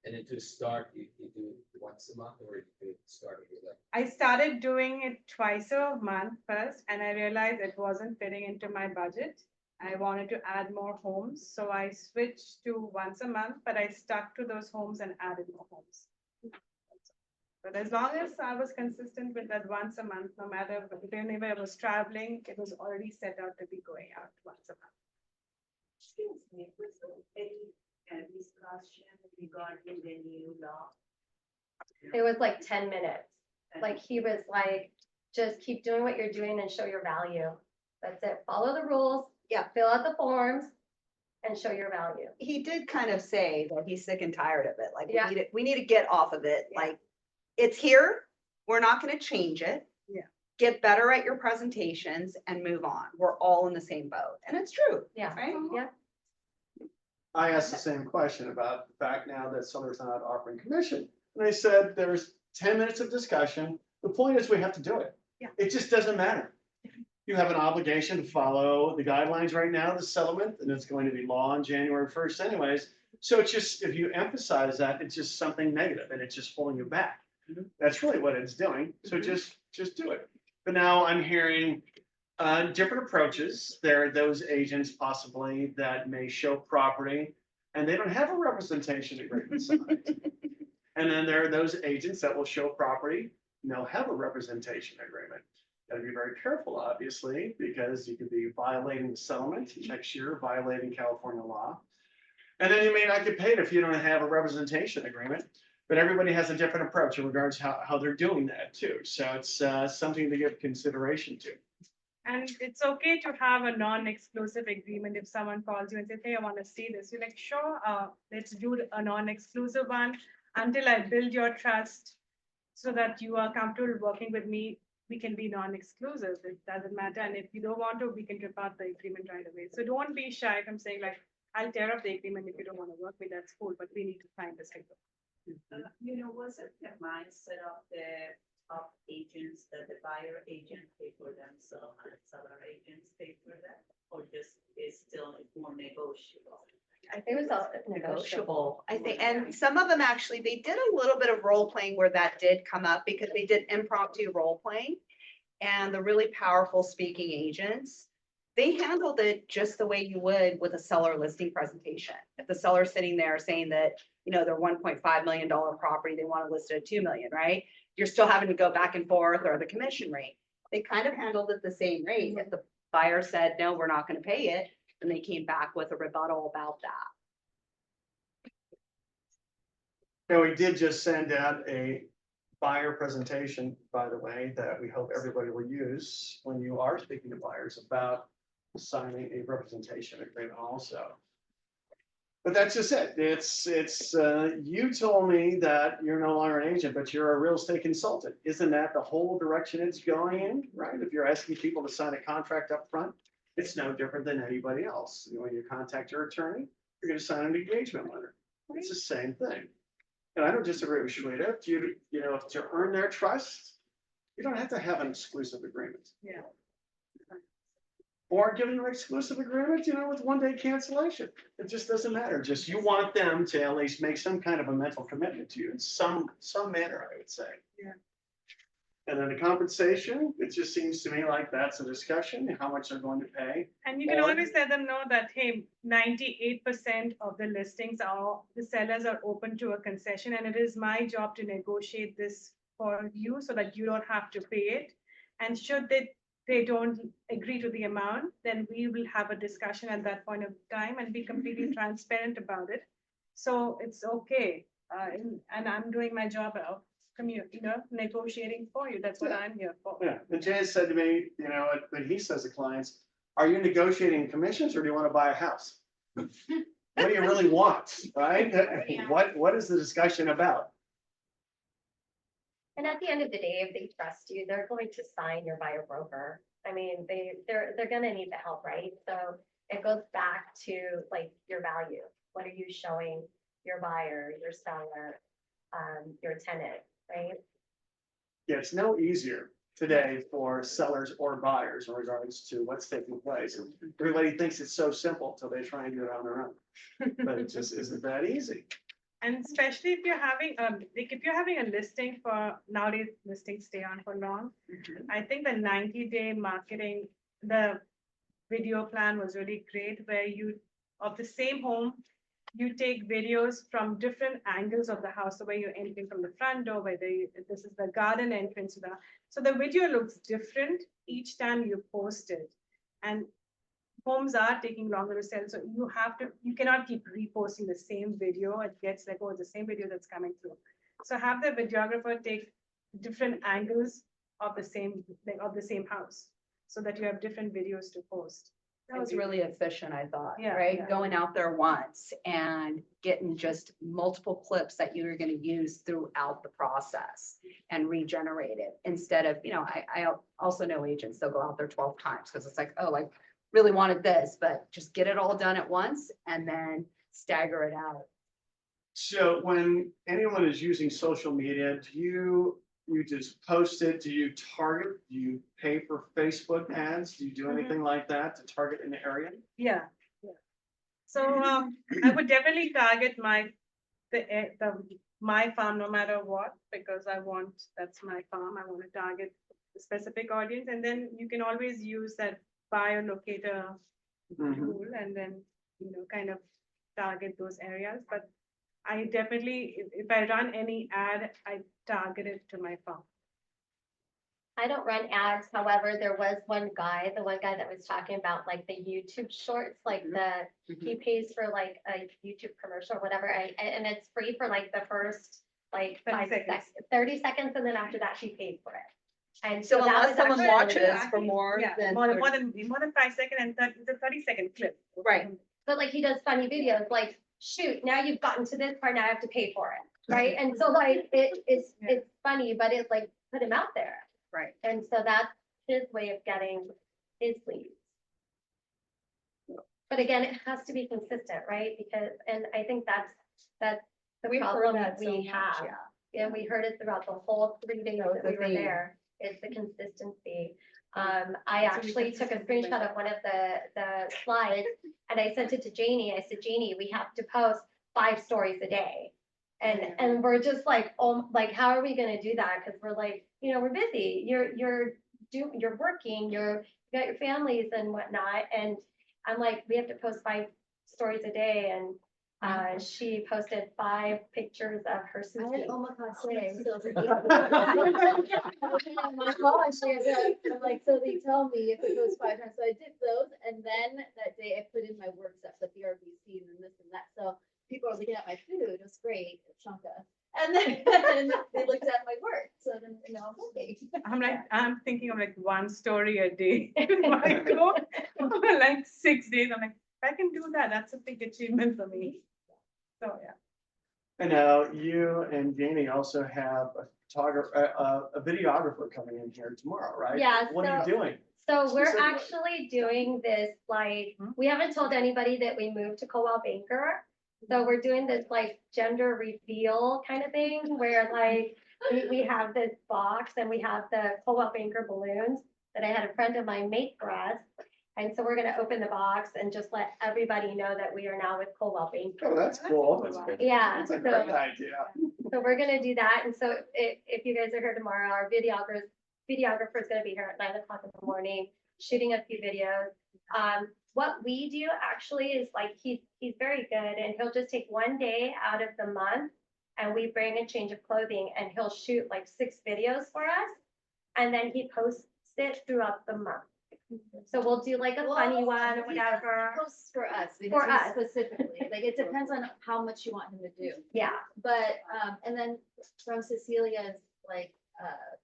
And then to start, you do it once a month or you do it starting with like, I started doing it twice a month first, and I realized it wasn't fitting into my budget. I wanted to add more homes, so I switched to once a month, but I stuck to those homes and added more homes. But as long as I was consistent with that once a month, no matter whenever I was traveling, it was already set out to be going out once a month. Excuse me, was there any discussion regarding the new law? It was like 10 minutes. Like he was like, just keep doing what you're doing and show your value. That's it. Follow the rules. Yeah. Fill out the forms and show your value. He did kind of say that he's sick and tired of it, like, Yeah. we need to get off of it, like, it's here, we're not gonna change it. Yeah. Get better at your presentations and move on, we're all in the same boat, and it's true, Yeah. right? Yeah. I asked the same question about the fact now that Solar's not offering commission. And I said, there's 10 minutes of discussion. The point is we have to do it. Yeah. It just doesn't matter. You have an obligation to follow the guidelines right now, the settlement, and it's going to be law on January 1st anyways. So it's just, if you emphasize that, it's just something negative and it's just pulling you back. That's really what it's doing. So just do it. But now I'm hearing different approaches. There are those agents possibly that may show property and they don't have a representation agreement signed. And then there are those agents that will show property and they'll have a representation agreement. Gotta be very careful, obviously, because you could be violating the settlement next year, violating California law. And then you may not get paid if you don't have a representation agreement. But everybody has a different approach in regards to how they're doing that too. So it's something to give consideration to. And it's okay to have a non-exclusive agreement if someone calls you and says, hey, I want to see this. You're like, sure, let's do a non-exclusive one until I build your trust so that you are comfortable working with me. We can be non-exclusive. It doesn't matter. And if you don't want to, we can rip out the agreement right away. So don't be shy from saying like, I'll tear up the agreement if you don't want to work with, that's cool, but we need to sign this paper. Was it the mindset of agents that the buyer agent pay for themselves and seller agents pay for them? Or just is still more negotiable? I think it was all negotiable. I think, and some of them actually, they did a little bit of role playing where that did come up because they did impromptu role playing. And the really powerful speaking agents, they handled it just the way you would with a seller listing presentation. If the seller's sitting there saying that, their $1.5 million property, they want to list it at 2 million, right? You're still having to go back and forth or the commission rate. They kind of handled it the same rate. If the buyer said, no, we're not going to pay it, then they came back with a rebuttal about that. Now, we did just send out a buyer presentation, by the way, that we hope everybody will use when you are speaking to buyers about signing a representation agreement also. But that's just it. You told me that you're no longer an agent, but you're a real estate consultant. Isn't that the whole direction it's going in, right? If you're asking people to sign a contract up front, it's no different than anybody else. When you contact your attorney, you're going to sign an engagement letter. It's the same thing. And I don't disagree with Shweta. To earn their trust, you don't have to have an exclusive agreement. Yeah. Or give them an exclusive agreement, with 1-day cancellation. It just doesn't matter. Just you want them to at least make some kind of a mental commitment to you in some manner, I would say. Yeah. And then the compensation, it just seems to me like that's a discussion, how much they're going to pay. And you can Or- always let them know that, hey, 98% of the listings the sellers are open to a concession, and it is my job to negotiate this for you so that you don't have to pay it. And should they don't agree to the amount, then we will have a discussion at that point of time and be completely transparent about it. So it's okay. And I'm doing my job of negotiating for you. That's what I'm here for. Yeah, and Jay said to me, when he says to clients, are you negotiating commissions or do you want to buy a house? What do you really want, right? What is the discussion about? And at the end of the day, if they trust you, they're going to sign your buyer broker. I mean, they're gonna need the help, right? So it goes back to like your value. What are you showing your buyer, your seller, your tenant, right? Yeah, it's no easier today for sellers or buyers in regards to what's taking place. Everybody thinks it's so simple until they try and do it on their own. But it just isn't that easy. And especially if you're having, like if you're having a listing for, nowadays listings stay on for long. I think the 90-day marketing, the video plan was really great where you, of the same home, you take videos from different angles of the house. So where you're entering from the front door, whether this is the garden entrance to the, so the video looks different each time you post it. And homes are taking longer to sell, so you cannot keep reposting the same video. It gets like, oh, it's the same video that's coming through. So have the videographer take different angles of the same house, so that you have different videos to post. That was really efficient, I thought, Yeah, right? yeah. Going out there once and getting just multiple clips that you were gonna use throughout the process and regenerate it instead of, I also know agents, they'll go out there 12 times because it's like, oh, I really wanted this, but just get it all done at once and then stagger it out. So when anyone is using social media, do you just post it? Do you target? Do you pay for Facebook ads? Do you do anything like that to target an area? Yeah, yeah. So I would definitely target my farm no matter what, because that's my farm. I want to target a specific audience, and then you can always use that biolocator tool and then, kind of target those areas. But I definitely, if I run any ad, I target it to my farm. I don't run ads, however, there was one guy that was talking about like the YouTube shorts, like he pays for like a YouTube commercial or whatever, and it's free for like the first like 30 seconds. 30 seconds, and then after that she pays for it. And So that unless was someone actually really watches good. for more Yeah, than. more 30 than 5 seconds, and it's a 30-second clip. Right. But like he does funny videos, like, shoot, now you've gotten to this part, now I have to pay for it, right? And so like it's funny, but it's like put him out there. Right. And so that's his way of getting his leads. But again, it has to be consistent, right? Because, and I think that's the We've heard problem that so we much, have. yeah. And we heard it throughout the whole 3 days That was that we the were theme. there, is the consistency. I So we actually took a consistently screenshot of one of the slides and I sent it to Janie. I said, Janie, we have to post 5 stories a day. And we're just like, oh, like, how are we gonna do that? Cause we're like, we're busy. You're working, you got your families and whatnot. And I'm like, we have to post 5 stories a day. And she posted 5 pictures of her I had sushi. omakase, so it's like. My mom, I'm like, so they tell me if it goes 5 times, so I did those, and then that day I put in my work stuff, like the RBC and this and that, so people are looking at my food, it was great, Shanka. And then they looked at my work, so then, I'm okay. I'm thinking of like 1 story a day. My goal for like 6 days. I'm like, if I can do that, that's a big achievement for me. So yeah. And now you and Janie also have a photographer, a videographer coming in here tomorrow, right? Yeah, What are you doing? So we're Specifically. actually doing this, like, we haven't told anybody that we moved to Co-op Anchor. So we're doing this like gender reveal kind of thing where like we have this box and we have the Co-op Anchor balloons that I had a friend of mine make for us. And so we're gonna open the box and just let everybody know that we are now with Co-op Anchor. Oh, that's cool. Yeah, That's a so- great idea. So we're gonna do that, and so if you guys are here tomorrow, our videographer is gonna be here at 9 o'clock in the morning, shooting a few videos. What we do actually is like, he's very good, and he'll just take 1 day out of the month, and we bring a change of clothing, and he'll shoot like 6 videos for us, and then he posts it throughout the month. So we'll do like a funny one or whatever. Posts for us, For because us. specifically, like, it depends on how much you want him to do. Yeah, But, and then from Cecilia's, like,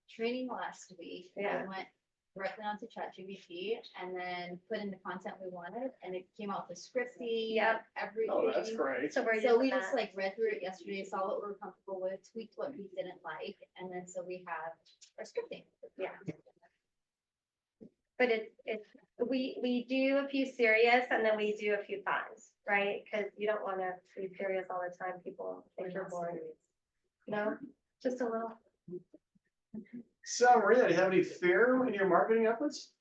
training last week, I Yeah. went directly onto ChatGPT and then put in the content we wanted, and it came out with scripting, Yep. everything. Oh, that's great. so we're So doing we just that. like read through it yesterday, saw what we were comfortable with, tweaked what we didn't like, and then so we have our scripting. Yeah. But we do a few serious and then we do a few funs, right? Because you don't want to be serious all the time. People think you're boring. No, just a little. So Maria, do you have any fear in your marketing efforts?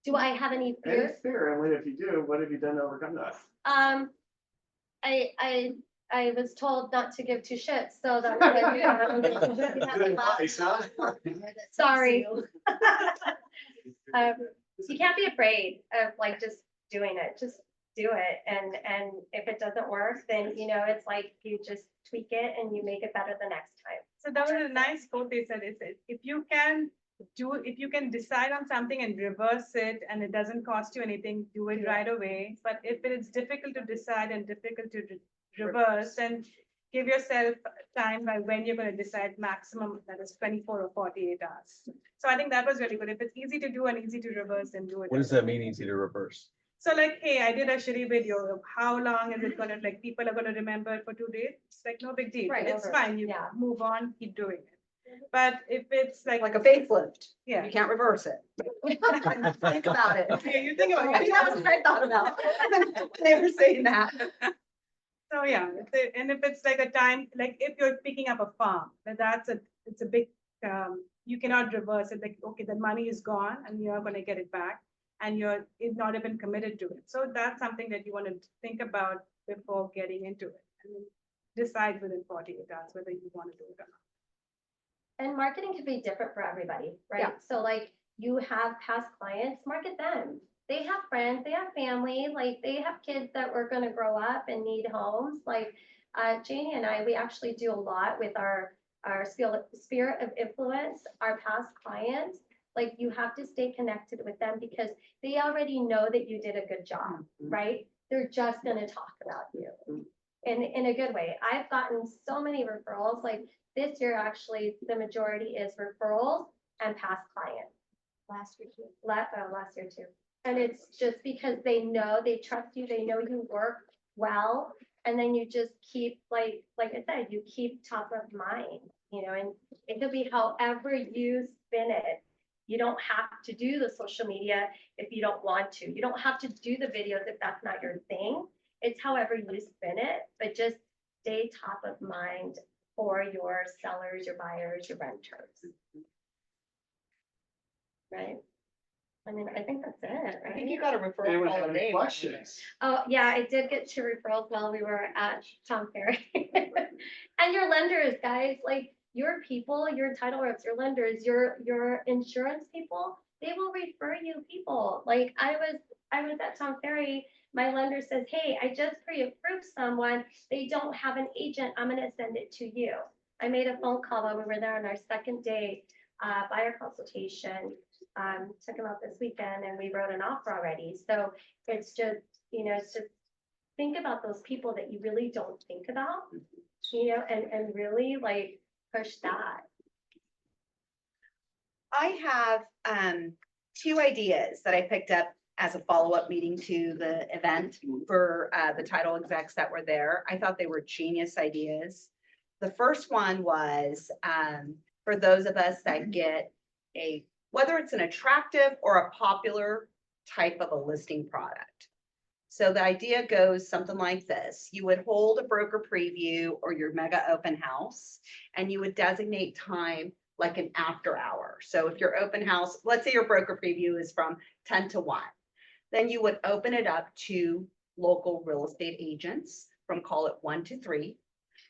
Do I have any Any fears? fear? And if you do, what have you done to overcome that? I I was told not to give two shits, so that was Sorry. You can't be afraid of like just doing it, just do it. And if it doesn't work, then, you know, it's like you just tweak it and you make it better the next time. So that was a nice quote they said, is if you can decide on something and reverse it and it doesn't cost you anything, do it right away. But if it is difficult to decide and difficult to reverse, then give yourself time by when you're going to decide maximum, that is 24 or 48 hours. So I think that was really good. If it's easy to do and easy to reverse, then do it. What does that mean, easy to reverse? So like, hey, I did a shitty video. How long is it gonna, like, people are gonna remember it for 2 days? It's like, no big deal. Right, It's over. fine. You Yeah. move on, keep doing it. But if it's like, Like a facelift. yeah. You can't reverse it. Think about it. Yeah, you think about I think that was what I thought about. They were saying that. So yeah, and if it's like a time, like if you're picking up a farm, it's a big, you cannot reverse it. Like, okay, the money is gone and you're gonna get it back. And you're not even committed to it. So that's something that you want to think about before getting into it. And then decide within 48 hours whether you want to do it or not. And marketing can be different for everybody, right? Yeah. So like you have past clients, market them. They have friends, they have family, like they have kids that were gonna grow up and need homes. Like Janie and I, we actually do a lot with our sphere of influence, our past clients. Like you have to stay connected with them because they already know that you did a good job, right? They're just gonna talk about you in a good way. I've gotten so many referrals, like this year, actually, the majority is referrals and past clients. Last year too. Last year too. And it's just because they know, they trust you, they know you work well. And then you just keep, like I said, you keep top of mind, you know, and it could be however you spin it. You don't have to do the social media if you don't want to. You don't have to do the videos if that's not your thing. It's however you spin it, but just stay top of mind for your sellers, your buyers, your renters. Right? I mean, I think that's it, I think you right? got a referral. Anyone call have a any day. questions? Oh, yeah, I did get 2 referrals while we were at Tom Ferry. And your lenders, guys, like your people, your title reps, your lenders, your insurance people, they will refer you people. Like I was at Tom Ferry, my lender says, hey, I just pre-approved someone. They don't have an agent. I'm gonna send it to you. I made a phone call while we were there on our second day buyer consultation. Took them out this weekend and we wrote an offer already. So it's just, you know, it's just think about those people that you really don't think about, you know, and really like push that. I have 2 ideas that I picked up as a follow-up meeting to the event for the title execs that were there. I thought they were genius ideas. The first one was for those of us that get whether it's an attractive or a popular type of a listing product. So the idea goes something like this. You would hold a broker preview or your mega open house, and you would designate time like an after hour. So if your open house, let's say your broker preview is from 10 to 1, then you would open it up to local real estate agents from call it 1 to 3.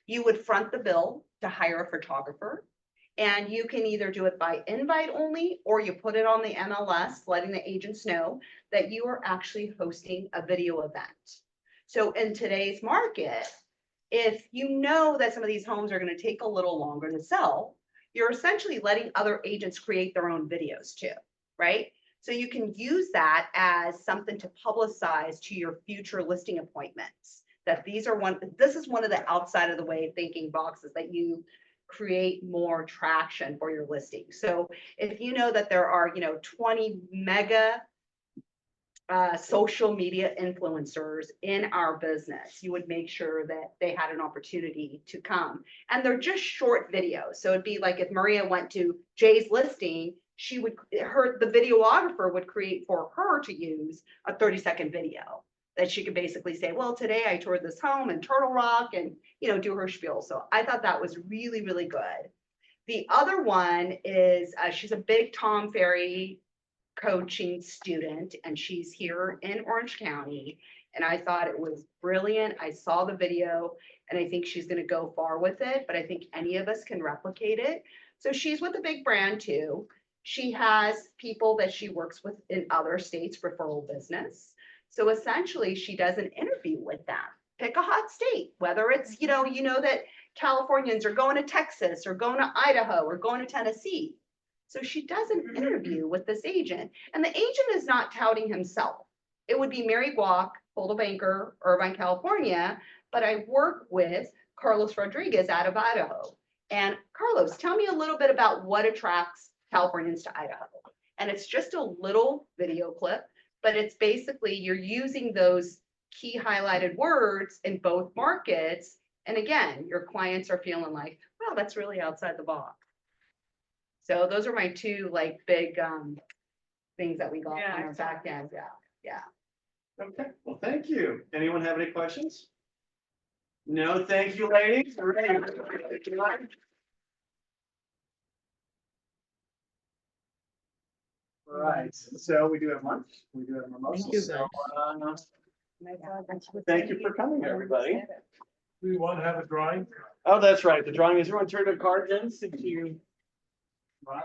You would front the bill to hire a photographer. And you can either do it by invite only, or you put it on the MLS, letting the agents know that you are actually hosting a video event. So in today's market, if you know that some of these homes are going to take a little longer to sell, you're essentially letting other agents create their own videos too, right? So you can use that as something to publicize to your future listing appointments. That this is one of the outside of the way thinking boxes that you create more traction for your listing. So if you know that there are, 20 mega social media influencers in our business, you would make sure that they had an opportunity to come. And they're just short videos. So it'd be like if Maria went to Jay's listing, the videographer would create for her to use a 30-second video that she could basically say, well, today I toured this home in Turtle Rock and, do her spiel. So I thought that was really, really good. The other one is she's a big Tom Ferry coaching student and she's here in Orange County. And I thought it was brilliant. I saw the video And I think she's gonna go far with it, but I think any of us can replicate it. So she's with a big brand too. She has people that she works with in other states, referral business. So essentially, she does an interview with them. Pick a hot state, whether it's, you know that Californians are going to Texas or going to Idaho or going to Tennessee. So she does an interview with this agent, and the agent is not touting himself. It would be Mary Gwak, Full Banker, Irvine, California, but I work with Carlos Rodriguez out of Idaho. And Carlos, tell me a little bit about what attracts Californians to Idaho. And it's just a little video clip, but it's basically you're using those key highlighted words in both markets. And again, your clients are feeling like, wow, that's really outside the box. So those are my two like big things that we got Yeah, on our back end. Yeah. Okay, well, thank you. Anyone have any questions? No, thank you, ladies. All right, so we do have lunch. We do have mimosas. Thank you. So, thank you for coming, everybody. We want to have a drawing. Oh, that's right. The drawing is everyone turn their cards in. Right?